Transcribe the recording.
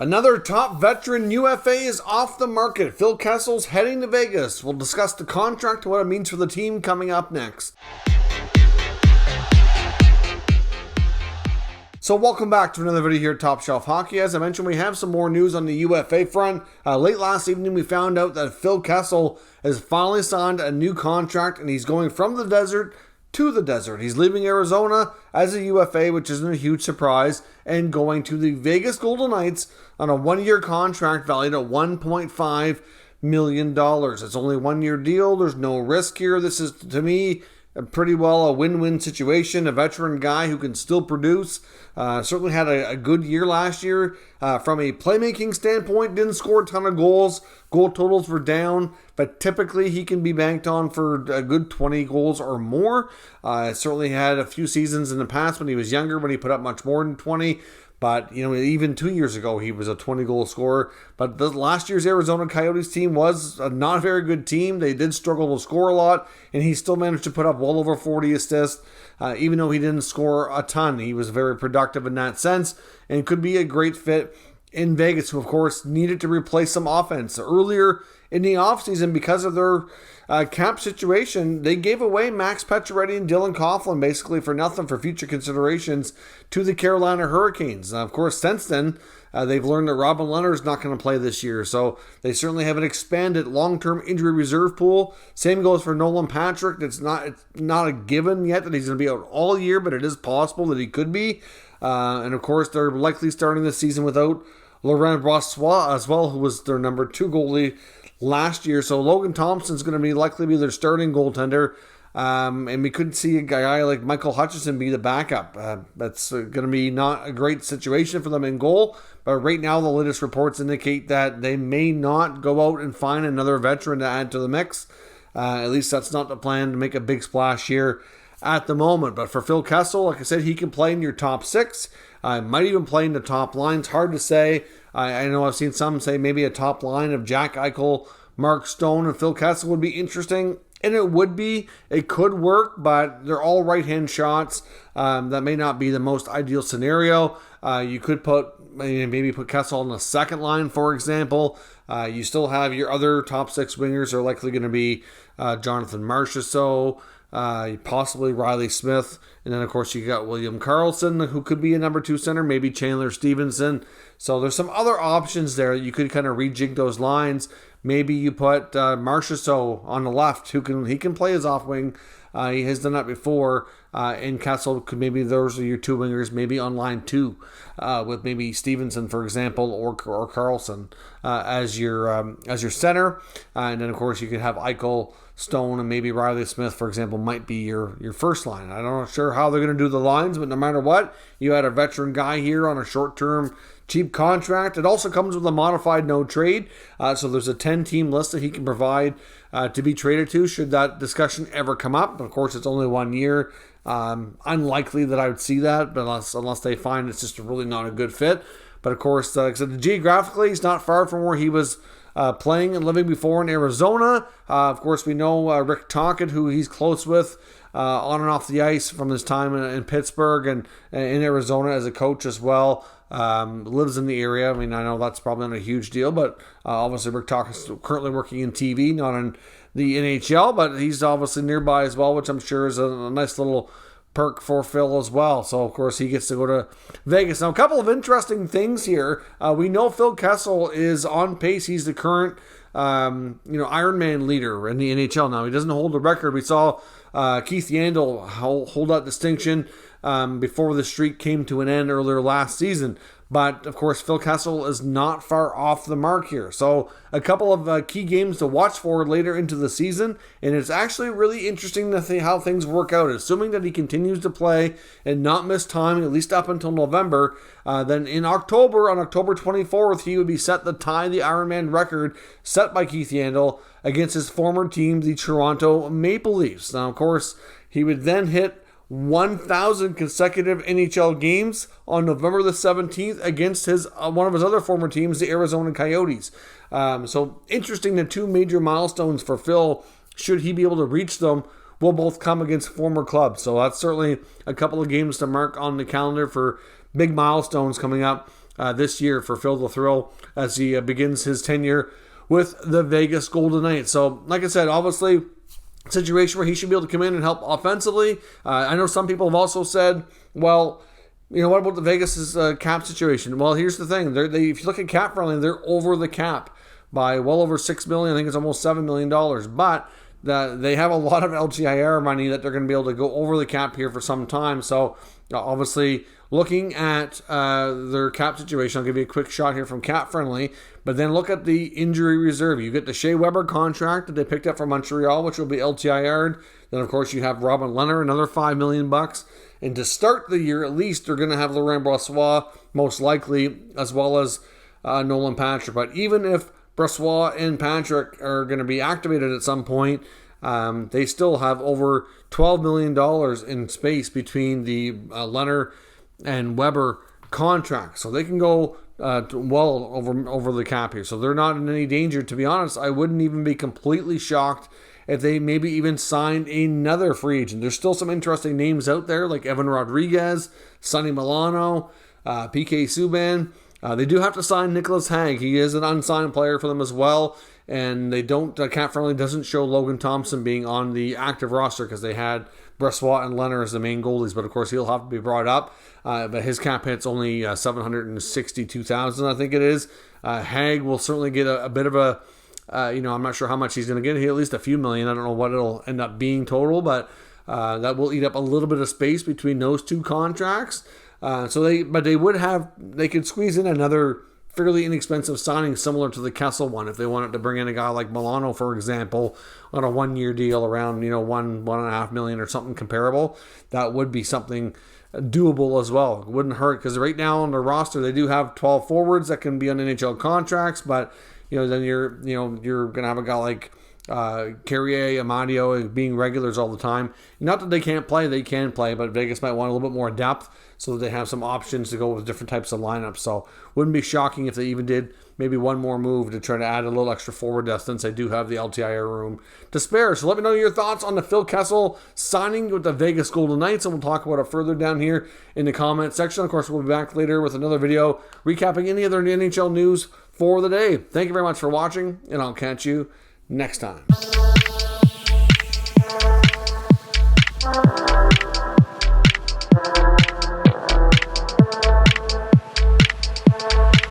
Another top veteran UFA is off the market. Phil Kessel's heading to Vegas. We'll discuss the contract and what it means for the team coming up next. So welcome back to another video here at Top Shelf Hockey. As I mentioned, we have some more news on the UFA front. Late last evening, we found out that Phil Kessel has finally signed a new contract, and he's going from the desert to the desert. He's leaving Arizona as a UFA, which isn't a huge surprise, and going to the Vegas Golden Knights on a one-year contract valued at $1.5 million. It's only a one-year deal. There's no risk here. This is, to me, pretty well a win-win situation. A veteran guy who can still produce. Certainly had a good year last year. From a playmaking standpoint, didn't score a ton of goals. Goal totals were down, but typically he can be banked on for a good 20 goals or more. Certainly had a few seasons in the past when he was younger, when he put up much more than 20. But, even 2 years ago, he was a 20-goal scorer. But the last year's Arizona Coyotes team was a not very good team. They did struggle to score a lot, and he still managed to put up well over 40 assists. Even though he didn't score a ton, he was very productive in that sense and could be a great fit in Vegas, who, of course, needed to replace some offense. Earlier in the offseason, because of their cap situation, they gave away Max Pacioretty and Dylan Coughlin basically for nothing for future considerations to the Carolina Hurricanes. Of course, since then, they've learned that Robin Lehner's not going to play this year, so they certainly have an expanded long-term injury reserve pool. Same goes for Nolan Patrick. It's not a given yet that he's going to be out all year, but it is possible that he could be. And of course, they're likely starting the season without Laurent Brossoit as well, who was their number 2 goalie last year. So Logan Thompson's going to be likely be their starting goaltender. And we could see a guy like Michael Hutchinson be the backup. That's going to be not a great situation for them in goal. But right now, the latest reports indicate that they may not go out and find another veteran to add to the mix. At least that's not the plan, to make a big splash here at the moment. But for Phil Kessel, like I said, he can play in your top 6. Might even play in the top lines. Hard to say. I know I've seen some say maybe a top line of Jack Eichel, Mark Stone, and Phil Kessel would be interesting. And it would be. It could work, but they're all right-hand shots. That may not be the most ideal scenario. You could maybe put Kessel on the second line, for example. You still have your other top 6 wingers are likely going to be Jonathan Marchessault, possibly Riley Smith, and then of course you got William Karlsson, who could be a number 2 center, maybe Chandler Stevenson. So there's some other options there. You could kind of rejig those lines. Maybe you put Marchessault on the left, he can play his off wing. He has done that before. And Kessel could, maybe those are your 2 wingers, maybe on line 2, with maybe Stevenson, for example, or Karlsson as your center. And then of course you could have Eichel, Stone, and maybe Riley Smith, for example, might be your first line. I'm not sure how they're going to do the lines, but no matter what, you had a veteran guy here on a short-term cheap contract. It also comes with a modified no trade. So there's a 10-team list that he can provide to be traded to should that discussion ever come up. But of course, it's only 1 year. Unlikely that I would see that, but unless they find it's just really not a good fit. But of course, like I said, geographically, he's not far from where he was playing and living before in Arizona. Of course, we know Rick Tocchet, who he's close with on and off the ice from his time in Pittsburgh and in Arizona as a coach as well. Lives in the area. I mean, I know that's probably not a huge deal, but obviously Rick Tocchet is currently working in TV, not in the NHL, but he's obviously nearby as well, which I'm sure is a nice little perk for Phil as well. So, of course, he gets to go to Vegas. Now, a couple of interesting things here. We know Phil Kessel is on pace. He's the current, Ironman leader in the NHL now. He doesn't hold the record. We saw Keith Yandel hold that distinction before the streak came to an end earlier last season. But, of course, Phil Kessel is not far off the mark here. So, a couple of key games to watch for later into the season. And it's actually really interesting to see how things work out. Assuming that he continues to play and not miss time, at least up until November, then in October, on October 24th, he would be set to tie the Ironman record set by Keith Yandel against his former team, the Toronto Maple Leafs. Now, of course, he would then hit 1,000 consecutive NHL games on November the 17th against one of his other former teams, the Arizona Coyotes. So interesting, the 2 major milestones for Phil, should he be able to reach them, will both come against former clubs. So that's certainly a couple of games to mark on the calendar for big milestones coming up this year for Phil the Thrill as he begins his tenure with the Vegas Golden Knights. So, like I said, obviously, situation where he should be able to come in and help offensively. I know some people have also said, well, what about the Vegas' cap situation? Well, here's the thing. If you look at cap friendly, they're over the cap by well over $6 million. I think it's almost $7 million. But they have a lot of LTIR money that they're going to be able to go over the cap here for some time. So, obviously, looking at their cap situation, I'll give you a quick shot here from cap friendly. But then look at the injury reserve. You get the Shea contract that they picked up from Montreal, which will be LTIR'd. Then, of course, you have Robin Lehner, another $5 million. And to start the year, at least, they're going to have Laurent Brossoit, most likely, as well as Nolan Patrick. But even if Brossoit and Patrick are going to be activated at some point, they still have over $12 million in space between the Lehner and Weber contracts. So they can go well over the cap here. So they're not in any danger. To be honest, I wouldn't even be completely shocked if they maybe even signed another free agent. There's still some interesting names out there like Evan Rodriguez, Sonny Milano, PK Subban. They do have to sign Nicholas Hague. He is an unsigned player for them as well. And they don't, cap friendly doesn't show Logan Thompson being on the active roster because they had Brossoit and Lehner as the main goalies. But of course, he'll have to be brought up. But his cap hit's only $762,000, I think it is. Hague will certainly get a bit of a, I'm not sure how much he's going to get. At least a few million. I don't know what it'll end up being total, but that will eat up a little bit of space between those two contracts. They could squeeze in another fairly inexpensive signing similar to the Kessel one if they wanted to bring in a guy like Milano, for example, on a 1-year deal around $1.5 million or something comparable. That would be something doable as well. It wouldn't hurt because right now on the roster they do have 12 forwards that can be on NHL contracts, but then you're gonna have a guy like Carrier, Amadio being regulars all the time. Not that they can't play, they can play, but Vegas might want a little bit more depth so that they have some options to go with different types of lineups. So wouldn't be shocking if they even did maybe one more move to try to add a little extra forward depth since they do have the LTIR room to spare. So let me know your thoughts on the Phil Kessel signing with the Vegas Golden Knights, and we'll talk about it further down here in the comment section. Of course, we'll be back later with another video recapping any other NHL news for the day. Thank you very much for watching, and I'll catch you next time.